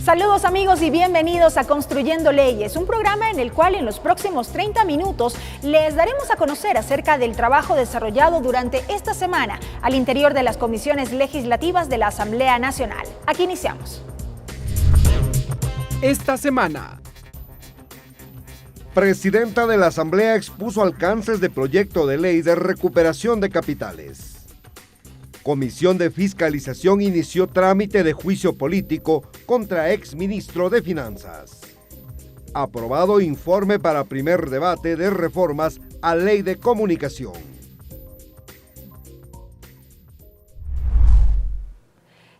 Saludos amigos y bienvenidos a Construyendo Leyes, un programa en el cual en los próximos 30 minutos les daremos a conocer acerca del trabajo desarrollado durante esta semana al interior de las comisiones legislativas de la Asamblea Nacional. Aquí iniciamos. Esta semana, Presidenta de la Asamblea expuso alcances de proyecto de ley de recuperación de capitales. Comisión de Fiscalización inició trámite de juicio político contra exministro de Finanzas. Aprobado informe para primer debate de reformas a Ley de Comunicación.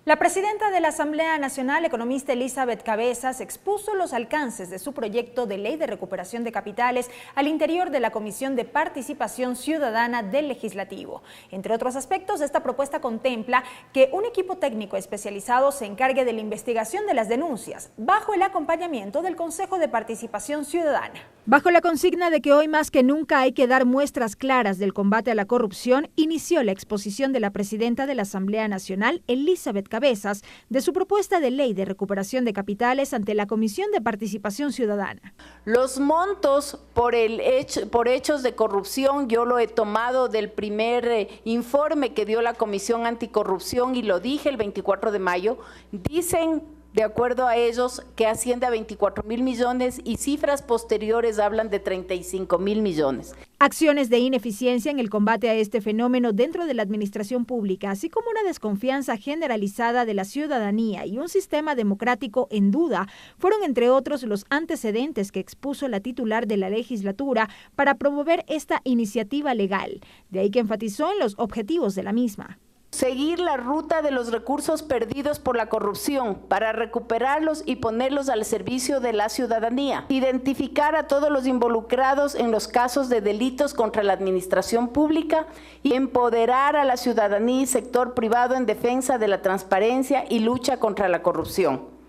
La presidenta de la Asamblea Nacional, economista Elizabeth Cabezas, expuso los alcances de su proyecto de ley de recuperación de capitales al interior de la Comisión de Participación Ciudadana del Legislativo. Entre otros aspectos, esta propuesta contempla que un equipo técnico especializado se encargue de la investigación de las denuncias, bajo el acompañamiento del Consejo de Participación Ciudadana. Bajo la consigna de que hoy más que nunca hay que dar muestras claras del combate a la corrupción, inició la exposición de la presidenta de la Asamblea Nacional, Elizabeth Cabezas, de su propuesta de ley de recuperación de capitales ante la Comisión de Participación Ciudadana. Los montos por hechos de corrupción, yo lo he tomado del primer informe que dio la Comisión Anticorrupción y lo dije el 24 de mayo, dicen, de acuerdo a ellos, que asciende a 24.000 millones y cifras posteriores hablan de 35.000 millones. Acciones de ineficiencia en el combate a este fenómeno dentro de la administración pública, así como una desconfianza generalizada de la ciudadanía y un sistema democrático en duda, fueron entre otros los antecedentes que expuso la titular de la legislatura para promover esta iniciativa legal. De ahí que enfatizó en los objetivos de la misma. Seguir la ruta de los recursos perdidos por la corrupción para recuperarlos y ponerlos al servicio de la ciudadanía. Identificar a todos los involucrados en los casos de delitos contra la administración pública y empoderar a la ciudadanía y sector privado en defensa de la transparencia y lucha contra la corrupción.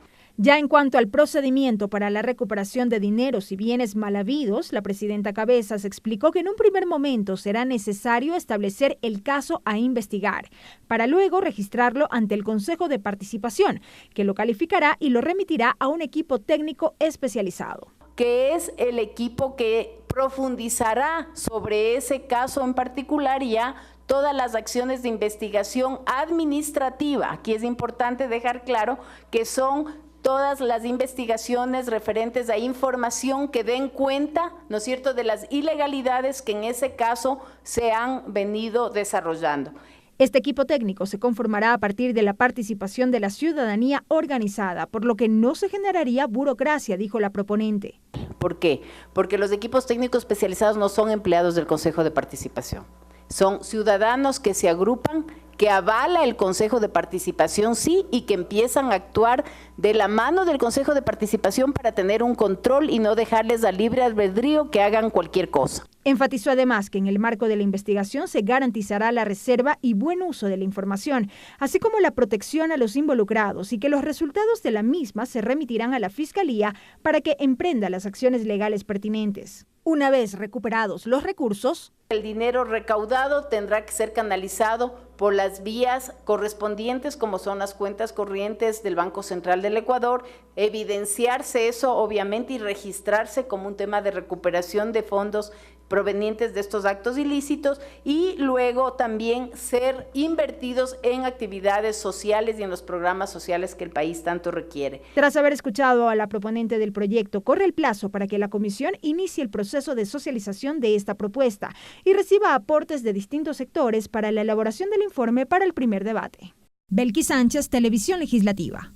Ya en cuanto al procedimiento para la recuperación de dineros y bienes mal habidos, la presidenta Cabezas explicó que en un primer momento será necesario establecer el caso a investigar, para luego registrarlo ante el Consejo de Participación, que lo calificará y lo remitirá a un equipo técnico especializado. Que es el equipo que profundizará sobre ese caso en particular y ya todas las acciones de investigación administrativa. Aquí es importante dejar claro que son todas las investigaciones referentes a información que den cuenta, ¿no es cierto?, de las ilegalidades que en ese caso se han venido desarrollando. Este equipo técnico se conformará a partir de la participación de la ciudadanía organizada, por lo que no se generaría burocracia, dijo la proponente. ¿Por qué? Porque los equipos técnicos especializados no son empleados del Consejo de Participación, son ciudadanos que se agrupan, que avala el Consejo de Participación, sí, y que empiezan a actuar de la mano del Consejo de Participación para tener un control y no dejarles al libre albedrío que hagan cualquier cosa. Enfatizó además que en el marco de la investigación se garantizará la reserva y buen uso de la información, así como la protección a los involucrados y que los resultados de la misma se remitirán a la Fiscalía para que emprenda las acciones legales pertinentes. Una vez recuperados los recursos, el dinero recaudado tendrá que ser canalizado por las vías correspondientes, como son las cuentas corrientes del Banco Central del Ecuador, evidenciarse eso obviamente y registrarse como un tema de recuperación de fondos provenientes de estos actos ilícitos y luego también ser invertidos en actividades sociales y en los programas sociales que el país tanto requiere. Tras haber escuchado a la proponente del proyecto, corre el plazo para que la comisión inicie el proceso de socialización de esta propuesta y reciba aportes de distintos sectores para la elaboración del informe para el primer debate. Belkis Sánchez, Televisión Legislativa.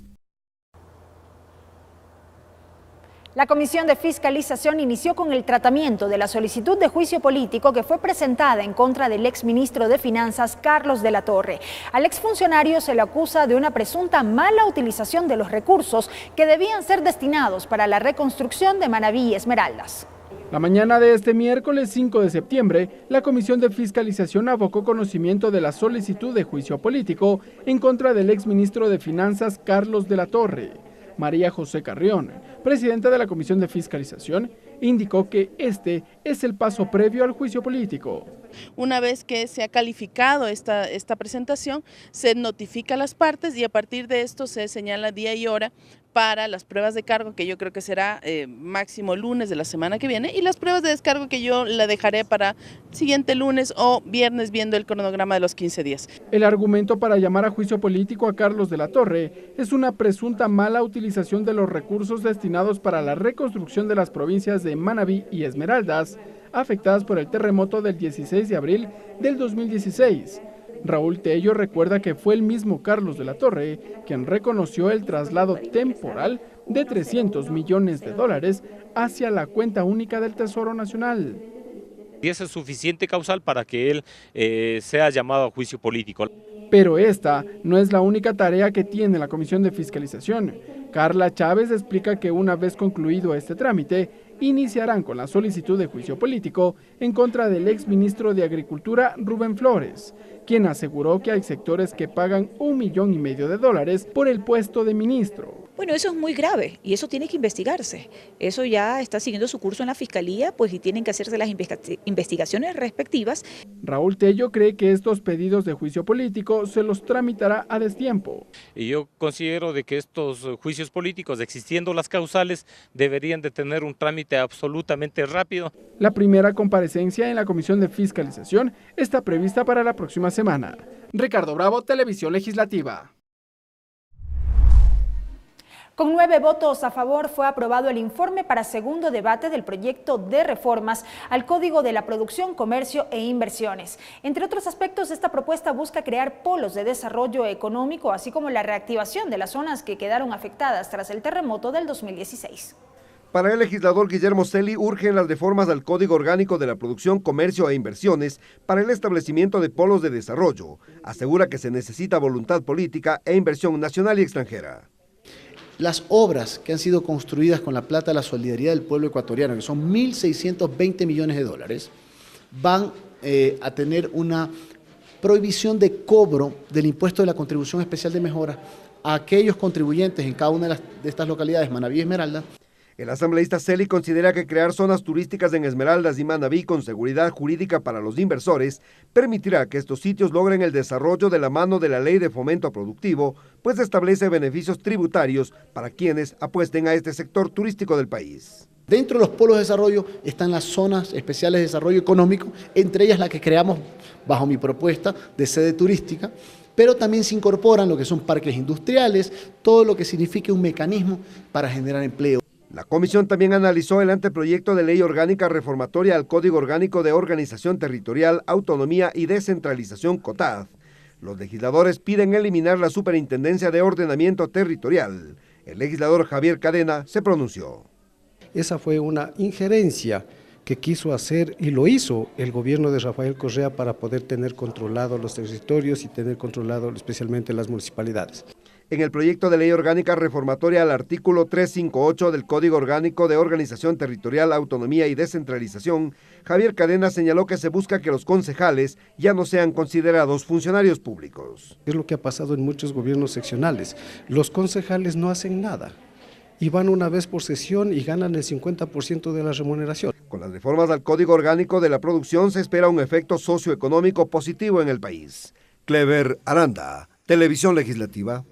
La Comisión de Fiscalización inició con el tratamiento de la solicitud de juicio político que fue presentada en contra del exministro de Finanzas, Carlos de la Torre. Al exfuncionario se le acusa de una presunta mala utilización de los recursos que debían ser destinados para la reconstrucción de Manabí y Esmeraldas. La mañana de este miércoles 5 de septiembre, la Comisión de Fiscalización abocó conocimiento de la solicitud de juicio político en contra del exministro de Finanzas, Carlos de la Torre. María José Carrión, presidenta de la Comisión de Fiscalización, indicó que este es el paso previo al juicio político. Una vez que se ha calificado esta presentación, se notifica a las partes y a partir de esto se señala día y hora para las pruebas de cargo, que yo creo que será máximo lunes de la semana que viene, y las pruebas de descargo que yo la dejaré para siguiente lunes o viernes, viendo el cronograma de los 15 días. El argumento para llamar a juicio político a Carlos de la Torre es una presunta mala utilización de los recursos destinados para la reconstrucción de las provincias de Manabí y Esmeraldas, afectadas por el terremoto del 16 de abril del 2016. Raúl Tello recuerda que fue el mismo Carlos de la Torre quien reconoció el traslado temporal de $300 millones hacia la cuenta única del Tesoro Nacional. Y ese es suficiente causal para que él sea llamado a juicio político. Pero esta no es la única tarea que tiene la Comisión de Fiscalización. Carla Chávez explica que una vez concluido este trámite, iniciarán con la solicitud de juicio político en contra del exministro de Agricultura, Rubén Flores, quien aseguró que hay sectores que pagan $1,5 millones por el puesto de ministro. Bueno, eso es muy grave y eso tiene que investigarse. Eso ya está siguiendo su curso en la Fiscalía, pues y tienen que hacerse las investigaciones respectivas. Raúl Tello cree que estos pedidos de juicio político se los tramitará a destiempo. Y yo considero de que estos juicios políticos, existiendo las causales, deberían de tener un trámite absolutamente rápido. La primera comparecencia en la Comisión de Fiscalización está prevista para la próxima semana. Ricardo Bravo, Televisión Legislativa. Con 9 votos a favor fue aprobado el informe para segundo debate del proyecto de reformas al Código de la Producción, Comercio e Inversiones. Entre otros aspectos, esta propuesta busca crear polos de desarrollo económico, así como la reactivación de las zonas que quedaron afectadas tras el terremoto del 2016. Para el legislador Guillermo Celi, urgen las reformas al Código Orgánico de la Producción, Comercio e Inversiones para el establecimiento de polos de desarrollo. Asegura que se necesita voluntad política e inversión nacional y extranjera. Las obras que han sido construidas con la plata de la solidaridad del pueblo ecuatoriano, que son $1.620 millones, van a tener una prohibición de cobro del impuesto de la contribución especial de mejora a aquellos contribuyentes en cada una de estas localidades, Manabí y Esmeralda. El asambleísta Celi considera que crear zonas turísticas en Esmeraldas y Manabí con seguridad jurídica para los inversores permitirá que estos sitios logren el desarrollo de la mano de la Ley de Fomento Productivo, pues establece beneficios tributarios para quienes apuesten a este sector turístico del país. Dentro de los polos de desarrollo están las zonas especiales de desarrollo económico, entre ellas la que creamos bajo mi propuesta de sede turística, pero también se incorporan lo que son parques industriales, todo lo que signifique un mecanismo para generar empleo. La comisión también analizó el anteproyecto de ley orgánica reformatoria al Código Orgánico de Organización Territorial, Autonomía y Descentralización COTAD. Los legisladores piden eliminar la Superintendencia de Ordenamiento Territorial. El legislador Javier Cadena se pronunció. Esa fue una injerencia que quiso hacer y lo hizo el gobierno de Rafael Correa para poder tener controlados los territorios y tener controlado especialmente las municipalidades. En el proyecto de ley orgánica reformatoria al artículo 358 del Código Orgánico de Organización Territorial, Autonomía y Descentralización, Javier Cadena señaló que se busca que los concejales ya no sean considerados funcionarios públicos. Es lo que ha pasado en muchos gobiernos seccionales. Los concejales no hacen nada y van una vez por sesión y ganan el 50% de la remuneración. Con las reformas al Código Orgánico de la Producción se espera un efecto socioeconómico positivo en el país. Clever Aranda, Televisión Legislativa.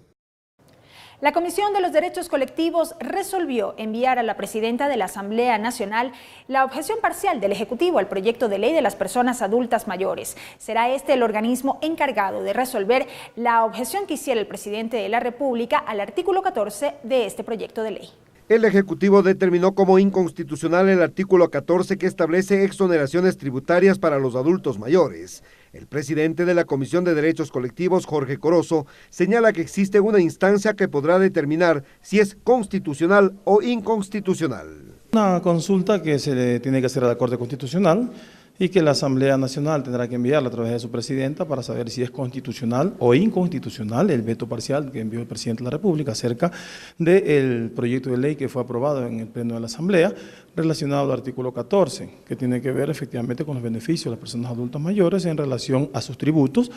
La Comisión de los Derechos Colectivos resolvió enviar a la presidenta de la Asamblea Nacional la objeción parcial del Ejecutivo al proyecto de ley de las personas adultas mayores. Será este el organismo encargado de resolver la objeción que hiciera el presidente de la República al artículo 14 de este proyecto de ley. El Ejecutivo determinó como inconstitucional el artículo 14 que establece exoneraciones tributarias para los adultos mayores. El presidente de la Comisión de Derechos Colectivos, Jorge Corozo, señala que existe una instancia que podrá determinar si es constitucional o inconstitucional. Una consulta que se le tiene que hacer a la Corte Constitucional y que la Asamblea Nacional tendrá que enviarla a través de su presidenta para saber si es constitucional o inconstitucional el veto parcial que envió el presidente de la República acerca del proyecto de ley que fue aprobado en el Pleno de la Asamblea relacionado al artículo 14, que tiene que ver efectivamente con los beneficios de las personas adultas mayores en relación a sus tributos.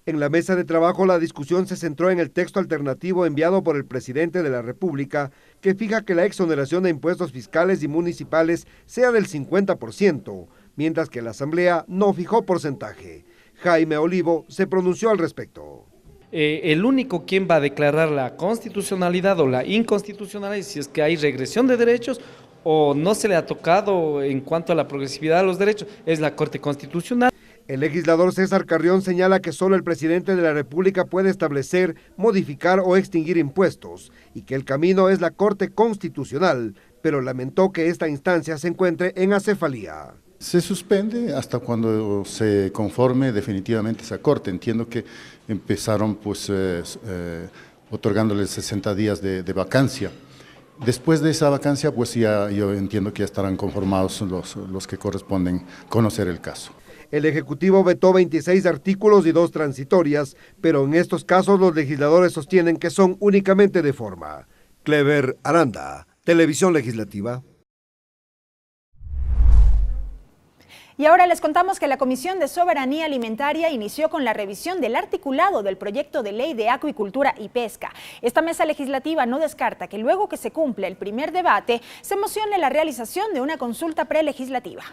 En la mesa de trabajo la discusión se centró en el texto alternativo enviado por el presidente de la República que fija que la exoneración de impuestos fiscales y municipales sea del 50%, mientras que la Asamblea no fijó porcentaje. Jaime Olivo se pronunció al respecto. el único quien va a declarar la constitucionalidad o la inconstitucionalidad, si es que hay regresión de derechos o no se le ha tocado en cuanto a la progresividad de los derechos, es la Corte Constitucional. El legislador César Carrión señala que solo el presidente de la República puede establecer, modificar o extinguir impuestos y que el camino es la Corte Constitucional, pero lamentó que esta instancia se encuentre en acefalía. Se suspende hasta cuando se conforme definitivamente esa Corte. Entiendo que empezaron pues otorgándoles 60 días de vacancia. Después de esa vacancia, pues ya yo entiendo que ya estarán conformados los que corresponden conocer el caso. El Ejecutivo vetó 26 artículos y 2 transitorias, pero en estos casos los legisladores sostienen que son únicamente de forma. Clever Aranda, Televisión Legislativa. Y ahora les contamos que la Comisión de Soberanía Alimentaria inició con la revisión del articulado del proyecto de ley de acuicultura y pesca. Esta mesa legislativa no descarta que luego que se cumpla el primer debate, se mocione la realización de una consulta prelegislativa.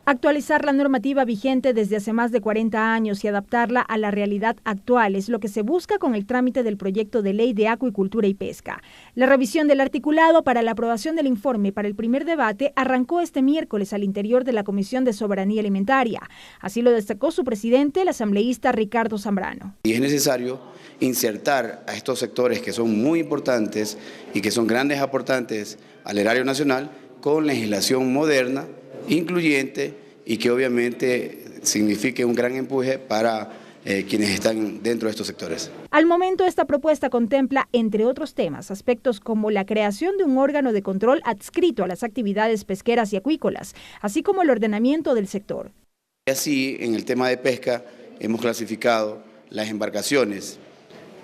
Actualizar la normativa vigente desde hace más de 40 años y adaptarla a la realidad actual es lo que se busca con el trámite del proyecto de ley de acuicultura y pesca. La revisión del articulado para la aprobación del informe para el primer debate arrancó este miércoles al interior de la Comisión de Soberanía Alimentaria. Así lo destacó su presidente, el asambleísta Ricardo Zambrano. Y es necesario insertar a estos sectores que son muy importantes y que son grandes aportantes al erario nacional con legislación moderna, incluyente y que obviamente signifique un gran empuje para quienes están dentro de estos sectores. Al momento, esta propuesta contempla, entre otros temas, aspectos como la creación de un órgano de control adscrito a las actividades pesqueras y acuícolas, así como el ordenamiento del sector. Y así, en el tema de pesca, hemos clasificado las embarcaciones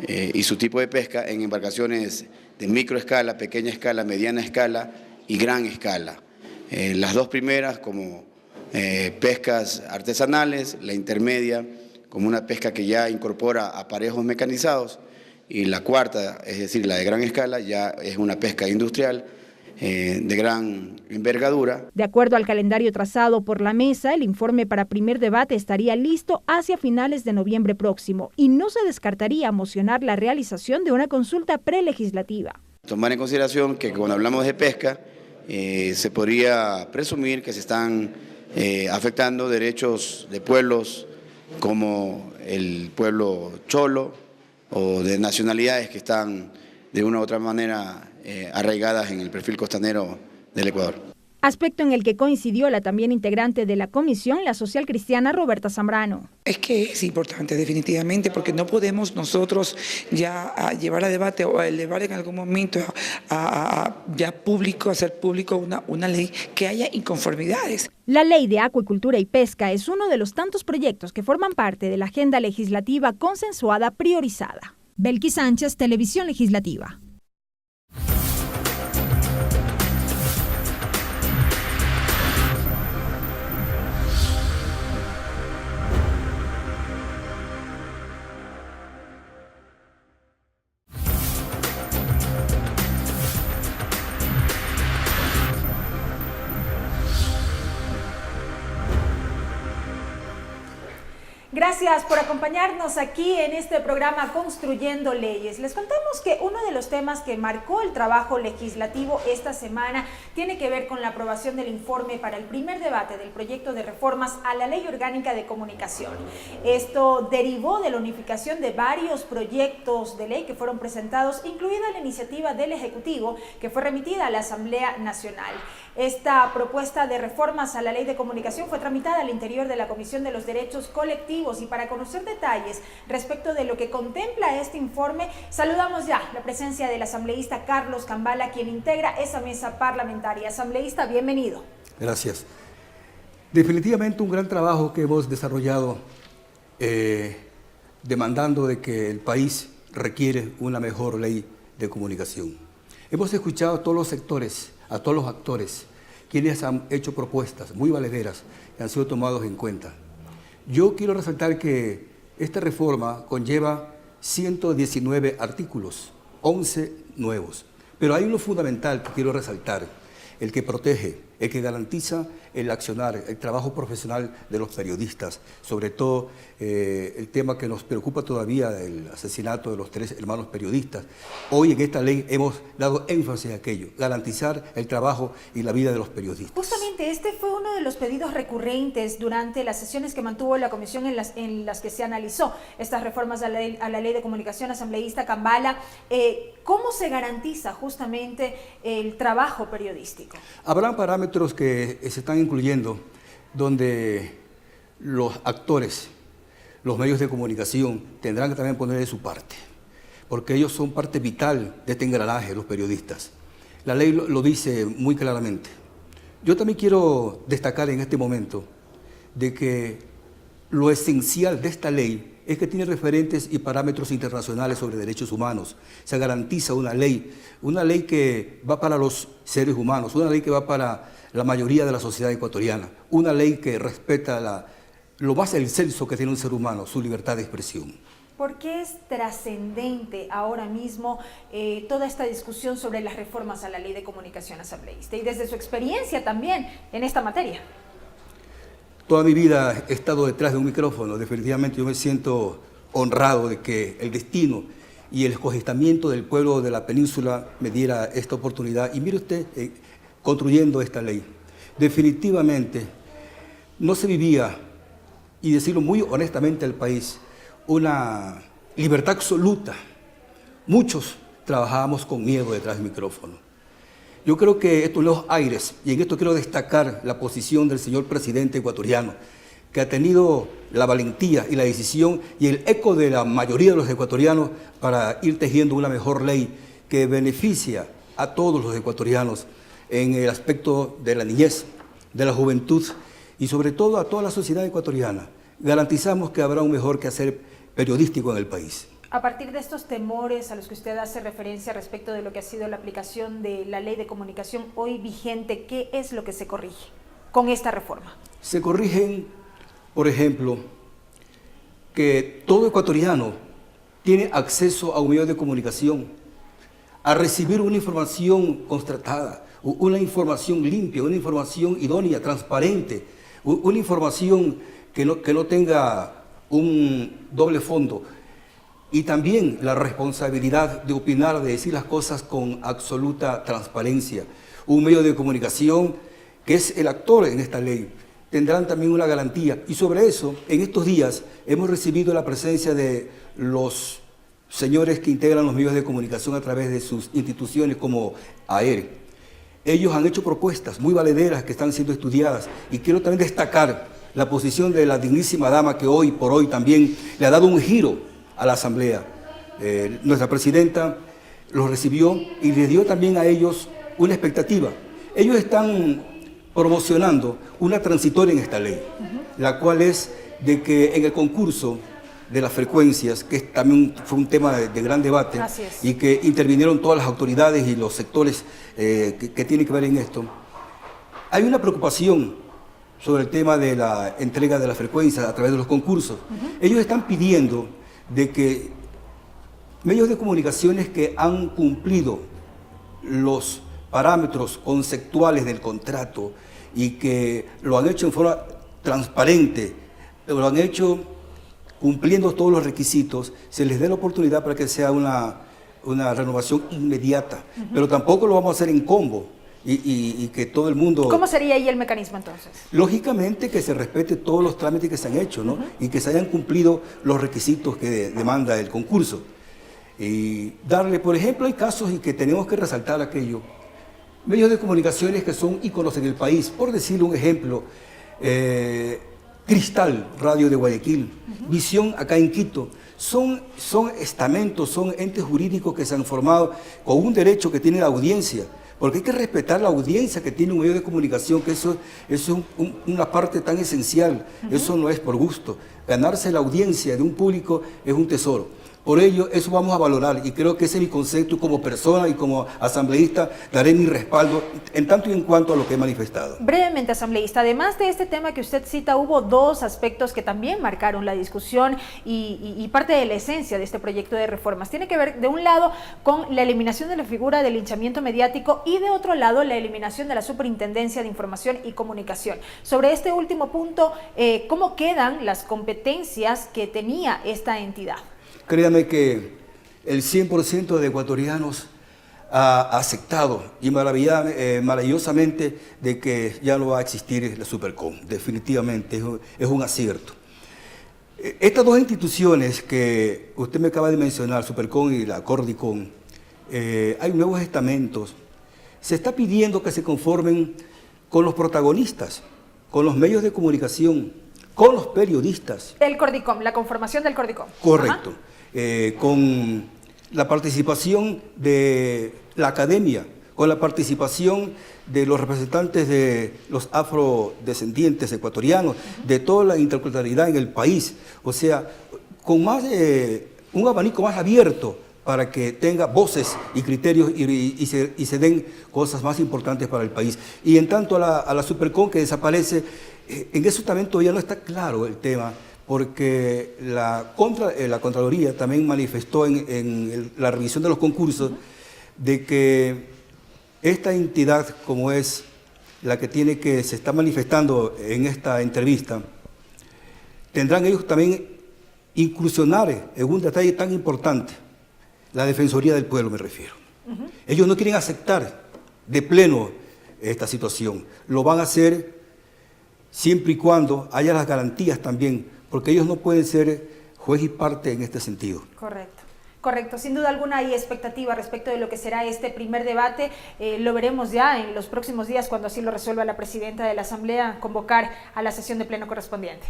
y su tipo de pesca en embarcaciones de microescala, pequeña escala, mediana escala y gran escala. Las dos primeras como pescas artesanales, la intermedia como una pesca que ya incorpora aparejos mecanizados y la cuarta, es decir, la de gran escala, ya es una pesca industrial de gran envergadura. De acuerdo al calendario trazado por la mesa, el informe para primer debate estaría listo hacia finales de noviembre próximo y no se descartaría mocionar la realización de una consulta prelegislativa. Tomar en consideración que cuando hablamos de pesca, se podría presumir que se están afectando derechos de pueblos como el pueblo cholo o de nacionalidades que están de una u otra manera arraigadas en el perfil costanero del Ecuador. Aspecto en el que coincidió la también integrante de la comisión, la social cristiana Roberta Zambrano. Es que es importante definitivamente porque no podemos nosotros ya llevar a debate o a elevar en algún momento ya público, hacer público una ley que haya inconformidades. La ley de acuicultura y pesca es uno de los tantos proyectos que forman parte de la agenda legislativa consensuada priorizada. Belkis Sánchez, Televisión Legislativa. Gracias por acompañarnos aquí en este programa Construyendo Leyes. Les contamos que uno de los temas que marcó el trabajo legislativo esta semana tiene que ver con la aprobación del informe para el primer debate del proyecto de reformas a la Ley Orgánica de Comunicación. Esto derivó de la unificación de varios proyectos de ley que fueron presentados, incluida la iniciativa del Ejecutivo que fue remitida a la Asamblea Nacional. Esta propuesta de reformas a la Ley de Comunicación fue tramitada al interior de la Comisión de los Derechos Colectivos y para conocer detalles respecto de lo que contempla este informe, saludamos ya la presencia del asambleísta Carlos Cambala, quien integra esa mesa parlamentaria. Asambleísta, bienvenido. Gracias. Definitivamente un gran trabajo que hemos desarrollado demandando de que el país requiere una mejor ley de comunicación. Hemos escuchado a todos los sectores, a todos los actores, quienes han hecho propuestas muy valederas que han sido tomados en cuenta. Yo quiero resaltar que esta reforma conlleva 119 artículos, 11 nuevos, pero hay uno fundamental que quiero resaltar, el que protege el que garantiza el accionar, el trabajo profesional de los periodistas, sobre todo el tema que nos preocupa todavía, el asesinato de los 3 hermanos periodistas. Hoy en esta ley hemos dado énfasis a aquello, garantizar el trabajo y la vida de los periodistas. Justamente este fue uno de los pedidos recurrentes durante las sesiones que mantuvo la comisión en las que se analizó estas reformas a la ley de comunicación. Asambleísta Cambala, ¿cómo se garantiza justamente el trabajo periodístico? Habrá parámetros que se están incluyendo donde los actores, los medios de comunicación tendrán que también poner de su parte, porque ellos son parte vital de este engranaje, los periodistas. La ley lo dice muy claramente. Yo también quiero destacar en este momento de que lo esencial de esta ley es que tiene referentes y parámetros internacionales sobre derechos humanos. Se garantiza una ley que va para los seres humanos, una ley que va para la mayoría de la sociedad ecuatoriana, una ley que respeta lo más excelso que tiene un ser humano, su libertad de expresión. ¿Por qué es trascendente ahora mismo toda esta discusión sobre las reformas a la ley de comunicación asambleísta y desde su experiencia también en esta materia? Toda mi vida he estado detrás de un micrófono. Definitivamente yo me siento honrado de que el destino y el escogimiento del pueblo de la península me diera esta oportunidad. Y mire usted, construyendo esta ley, definitivamente no se vivía, y decirlo muy honestamente al país, una libertad absoluta. Muchos trabajábamos con miedo detrás del micrófono. Yo creo que estos nuevos aires, y en esto quiero destacar la posición del señor presidente ecuatoriano, que ha tenido la valentía y la decisión y el eco de la mayoría de los ecuatorianos para ir tejiendo una mejor ley que beneficia a todos los ecuatorianos en el aspecto de la niñez, de la juventud y sobre todo a toda la sociedad ecuatoriana. Garantizamos que habrá un mejor quehacer periodístico en el país. A partir de estos temores a los que usted hace referencia respecto de lo que ha sido la aplicación de la ley de comunicación hoy vigente, ¿qué es lo que se corrige con esta reforma? Se corrigen, por ejemplo, que todo ecuatoriano tiene acceso a un medio de comunicación, a recibir una información constatada, una información limpia, una información idónea, transparente, una información que no tenga un doble fondo. Y también la responsabilidad de opinar, de decir las cosas con absoluta transparencia. Un medio de comunicación que es el actor en esta ley, tendrán también una garantía. Y sobre eso, en estos días, hemos recibido la presencia de los señores que integran los medios de comunicación a través de sus instituciones como AER. Ellos han hecho propuestas muy valederas que están siendo estudiadas. Y quiero también destacar la posición de la dignísima dama que hoy por hoy también le ha dado un giro a la Asamblea. Nuestra presidenta los recibió y le dio también a ellos una expectativa. Ellos están promocionando una transitoria en esta ley, la cual es de que en el concurso de las frecuencias, que también fue un tema de gran debate, y que intervinieron todas las autoridades y los sectores que tienen que ver en esto, hay una preocupación sobre el tema de la entrega de las frecuencias a través de los concursos. Ellos están pidiendo de que medios de comunicaciones que han cumplido los parámetros conceptuales del contrato y que lo han hecho en forma transparente, lo han hecho cumpliendo todos los requisitos, se les dé la oportunidad para que sea una renovación inmediata. Pero tampoco lo vamos a hacer en combo y que todo el mundo... ¿Cómo sería ahí el mecanismo entonces? Lógicamente que se respete todos los trámites que se han hecho, ¿no? Y que se hayan cumplido los requisitos que demanda el concurso. Y darle, por ejemplo, hay casos en que tenemos que resaltar aquello. Medios de comunicaciones que son íconos en el país, por decirle un ejemplo, Cristal, Radio de Guayaquil, Visión acá en Quito, son estamentos, son entes jurídicos que se han formado con un derecho que tiene la audiencia, porque hay que respetar la audiencia que tiene un medio de comunicación, que eso es una parte tan esencial, eso no es por gusto. Ganarse la audiencia de un público es un tesoro. Por ello, eso vamos a valorar y creo que ese es mi concepto como persona y como asambleísta, daré mi respaldo en tanto y en cuanto a lo que he manifestado. Brevemente, asambleísta, además de este tema que usted cita, hubo dos aspectos que también marcaron la discusión y parte de la esencia de este proyecto de reformas. Tiene que ver, de un lado, con la eliminación de la figura del linchamiento mediático y de otro lado, la eliminación de la Superintendencia de Información y Comunicación. Sobre este último punto, ¿cómo quedan las competencias que tenía esta entidad? Créame que el 100% de ecuatorianos ha aceptado y maravillosamente de que ya no va a existir la Supercom. Definitivamente es un acierto. Estas dos instituciones que usted me acaba de mencionar, Supercom y la Cordicom, hay nuevos estamentos. Se está pidiendo que se conformen con los protagonistas, con los medios de comunicación, con los periodistas. El Cordicom, la conformación del Cordicom. Correcto. Con la participación de la academia, con la participación de los representantes de los afrodescendientes ecuatorianos, de toda la interculturalidad en el país, o sea, con más un abanico más abierto para que tenga voces y criterios y se den cosas más importantes para el país. Y en tanto a la Supercom que desaparece, en eso también todavía no está claro el tema, porque la Contraloría también manifestó en la revisión de los concursos de que esta entidad, como es la que se está manifestando en esta entrevista, tendrán ellos también incursionar en un detalle tan importante, la Defensoría del Pueblo me refiero. Ellos no quieren aceptar de pleno esta situación, lo van a hacer siempre y cuando haya las garantías también, porque ellos no pueden ser juez y parte en este sentido. Correcto. Correcto, sin duda alguna hay expectativa respecto de lo que será este primer debate. Lo veremos ya en los próximos días cuando así lo resuelva la presidenta de la Asamblea, convocar a la sesión de pleno correspondiente.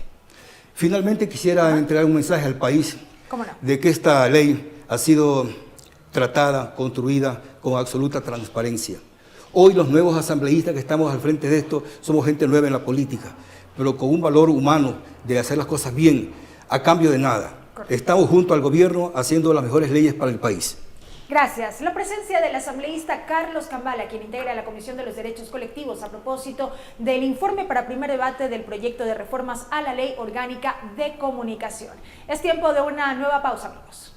Finalmente quisiera entregar un mensaje al país. ¿Cómo no? De que esta ley ha sido tratada, construida con absoluta transparencia. Hoy los nuevos asambleístas que estamos al frente de esto somos gente nueva en la política, pero con un valor humano de hacer las cosas bien, a cambio de nada. Correcto. Estamos junto al gobierno haciendo las mejores leyes para el país. Gracias. La presencia del asambleísta Carlos Cambala, quien integra la Comisión de los Derechos Colectivos, a propósito del informe para primer debate del proyecto de reformas a la Ley Orgánica de Comunicación. Es tiempo de una nueva pausa, amigos.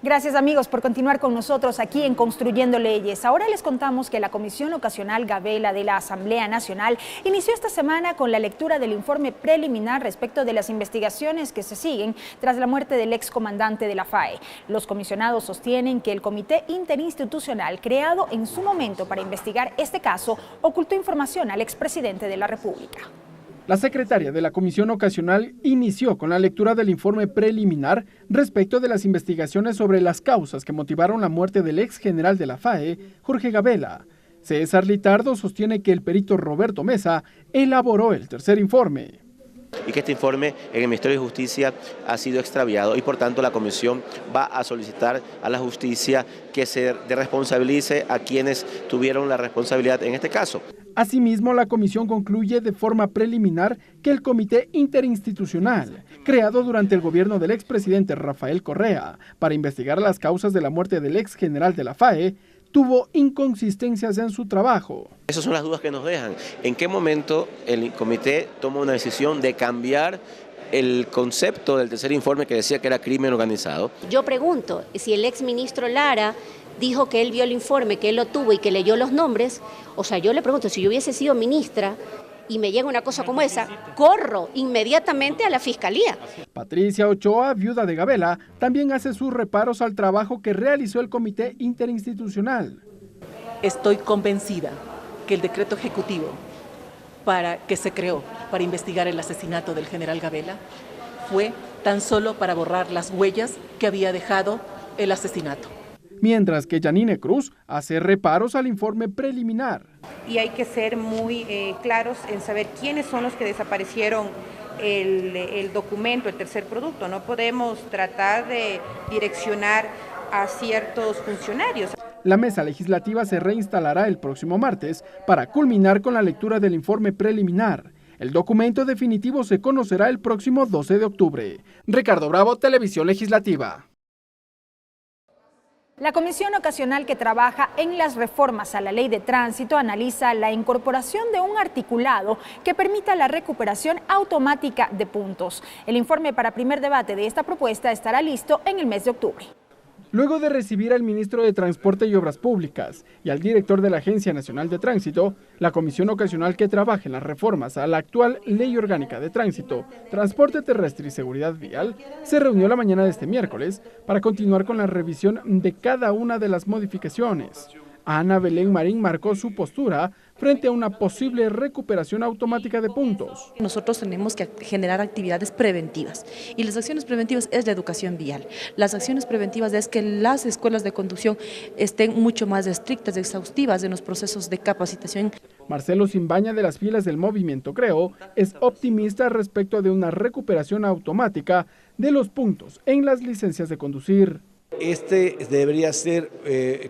Gracias amigos por continuar con nosotros aquí en Construyendo Leyes. Ahora les contamos que la Comisión Ocasional Gabela de la Asamblea Nacional inició esta semana con la lectura del informe preliminar respecto de las investigaciones que se siguen tras la muerte del excomandante de la FAE. Los comisionados sostienen que el Comité Interinstitucional creado en su momento para investigar este caso ocultó información al expresidente de la República. La secretaria de la Comisión Ocasional inició con la lectura del informe preliminar respecto de las investigaciones sobre las causas que motivaron la muerte del ex general de la FAE, Jorge Gabela. César Litardo sostiene que el perito Roberto Mesa elaboró el tercer informe. Y que este informe en el Ministerio de Justicia ha sido extraviado y por tanto la Comisión va a solicitar a la justicia que se responsabilice a quienes tuvieron la responsabilidad en este caso. Asimismo, la Comisión concluye de forma preliminar que el Comité Interinstitucional, creado durante el gobierno del expresidente Rafael Correa para investigar las causas de la muerte del ex general de la FAE, tuvo inconsistencias en su trabajo. Esas son las dudas que nos dejan. ¿En qué momento el comité toma una decisión de cambiar el concepto del tercer informe que decía que era crimen organizado? Yo pregunto, si el exministro Lara dijo que él vio el informe, que él lo tuvo y que leyó los nombres, o sea, yo le pregunto, si yo hubiese sido ministra y me llega una cosa como esa, corro inmediatamente a la Fiscalía. Patricia Ochoa, viuda de Gabela, también hace sus reparos al trabajo que realizó el Comité Interinstitucional. Estoy convencida que el decreto ejecutivo que se creó para investigar el asesinato del general Gabela fue tan solo para borrar las huellas que había dejado el asesinato. mientras que Yanine Cruz hace reparos al informe preliminar. Y hay que ser muy claros en saber quiénes son los que desaparecieron el documento, el tercer producto. No podemos tratar de direccionar a ciertos funcionarios. La mesa legislativa se reinstalará el próximo martes para culminar con la lectura del informe preliminar. El documento definitivo se conocerá el próximo 12 de octubre. Ricardo Bravo, Televisión Legislativa. La Comisión Ocasional que trabaja en las reformas a la Ley de Tránsito analiza la incorporación de un articulado que permita la recuperación automática de puntos. El informe para primer debate de esta propuesta estará listo en el mes de octubre. Luego de recibir al ministro de Transporte y Obras Públicas y al director de la Agencia Nacional de Tránsito, la Comisión Ocasional que trabaja en las reformas a la actual Ley Orgánica de Tránsito, Transporte Terrestre y Seguridad Vial, se reunió la mañana de este miércoles para continuar con la revisión de cada una de las modificaciones. Ana Belén Marín marcó su postura frente a una posible recuperación automática de puntos. Nosotros tenemos que generar actividades preventivas y las acciones preventivas es la educación vial. Las acciones preventivas es que las escuelas de conducción estén mucho más estrictas, exhaustivas en los procesos de capacitación. Marcelo Simbaña, de las filas del movimiento Creo, es optimista respecto de una recuperación automática de los puntos en las licencias de conducir. Este debería ser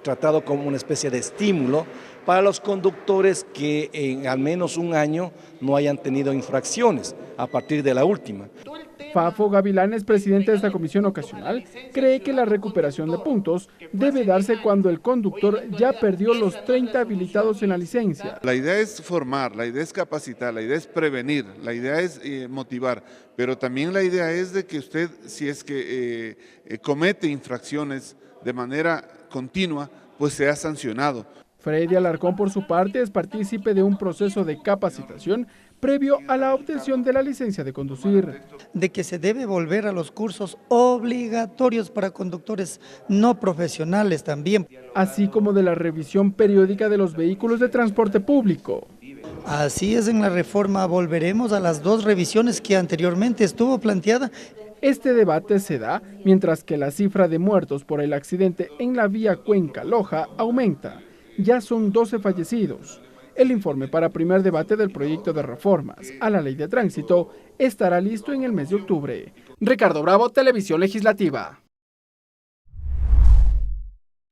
tratado como una especie de estímulo para los conductores que en al menos un año no hayan tenido infracciones a partir de la última. Fafo Gavilanes, presidente de esta comisión ocasional, cree que la recuperación de puntos debe darse cuando el conductor ya perdió los 30 habilitados en la licencia. La idea es formar, la idea es capacitar, la idea es prevenir, la idea es motivar, pero también la idea es de que usted, si es que comete infracciones de manera continua, pues sea sancionado. Freddy Alarcón, por su parte, es partícipe de un proceso de capacitación previo a la obtención de la licencia de conducir. De que se debe volver a los cursos obligatorios para conductores no profesionales también. Así como de la revisión periódica de los vehículos de transporte público. Así es, en la reforma volveremos a las 2 revisiones que anteriormente estuvo planteada. Este debate se da mientras que la cifra de muertos por el accidente en la vía Cuenca-Loja aumenta. Ya son 12 fallecidos. El informe para primer debate del proyecto de reformas a la Ley de Tránsito estará listo en el mes de octubre. Ricardo Bravo, Televisión Legislativa.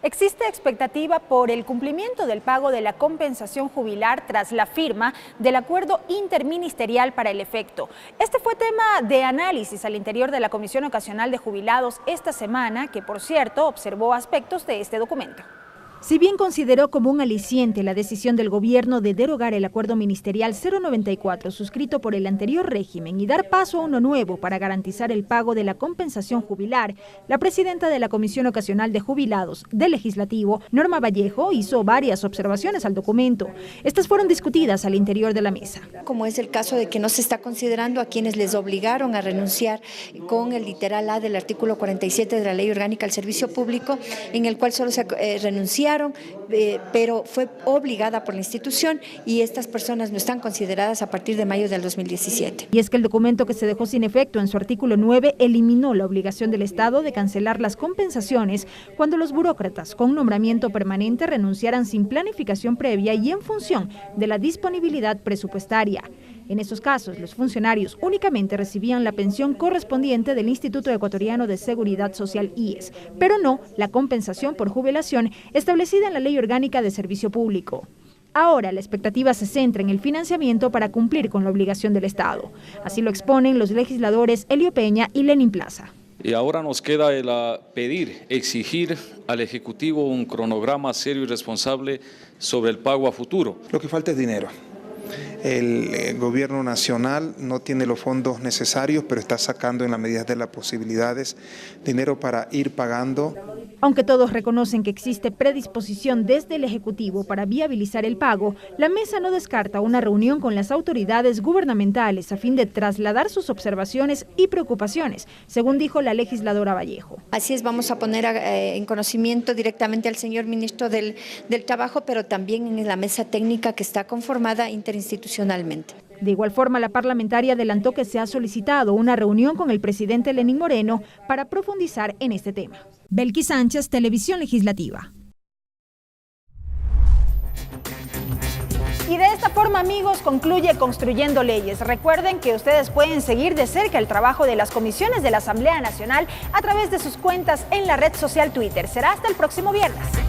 Existe expectativa por el cumplimiento del pago de la compensación jubilar tras la firma del acuerdo interministerial para el efecto. Este fue tema de análisis al interior de la Comisión Ocasional de Jubilados esta semana, que por cierto observó aspectos de este documento. Si bien consideró como un aliciente la decisión del gobierno de derogar el acuerdo ministerial 094 suscrito por el anterior régimen y dar paso a uno nuevo para garantizar el pago de la compensación jubilar, la presidenta de la Comisión Ocasional de Jubilados del Legislativo, Norma Vallejo, hizo varias observaciones al documento. Estas fueron discutidas al interior de la mesa. Como es el caso de que no se está considerando a quienes les obligaron a renunciar con el literal A del artículo 47 de la Ley Orgánica al Servicio Público, en el cual solo se renunciaron, pero fue obligada por la institución y estas personas no están consideradas a partir de mayo del 2017. Y es que el documento que se dejó sin efecto en su artículo 9 eliminó la obligación del Estado de cancelar las compensaciones cuando los burócratas con nombramiento permanente renunciaran sin planificación previa y en función de la disponibilidad presupuestaria. En estos casos, los funcionarios únicamente recibían la pensión correspondiente del Instituto Ecuatoriano de Seguridad Social IES, pero no la compensación por jubilación establecida en la Ley Orgánica de Servicio Público. Ahora la expectativa se centra en el financiamiento para cumplir con la obligación del Estado. Así lo exponen los legisladores Elio Peña y Lenin Plaza. Y ahora nos queda exigir al Ejecutivo un cronograma serio y responsable sobre el pago a futuro. Lo que falta es dinero. El gobierno nacional no tiene los fondos necesarios, pero está sacando en la medida de las posibilidades dinero para ir pagando. Aunque todos reconocen que existe predisposición desde el Ejecutivo para viabilizar el pago, la mesa no descarta una reunión con las autoridades gubernamentales a fin de trasladar sus observaciones y preocupaciones, según dijo la legisladora Vallejo. Así es, vamos a poner en conocimiento directamente al señor ministro del Trabajo, pero también en la mesa técnica que está conformada interinstitucionalmente. De igual forma, la parlamentaria adelantó que se ha solicitado una reunión con el presidente Lenín Moreno para profundizar en este tema. Belkis Sánchez, Televisión Legislativa. Y de esta forma, amigos, concluye Construyendo Leyes. Recuerden que ustedes pueden seguir de cerca el trabajo de las comisiones de la Asamblea Nacional a través de sus cuentas en la red social Twitter. Será hasta el próximo viernes.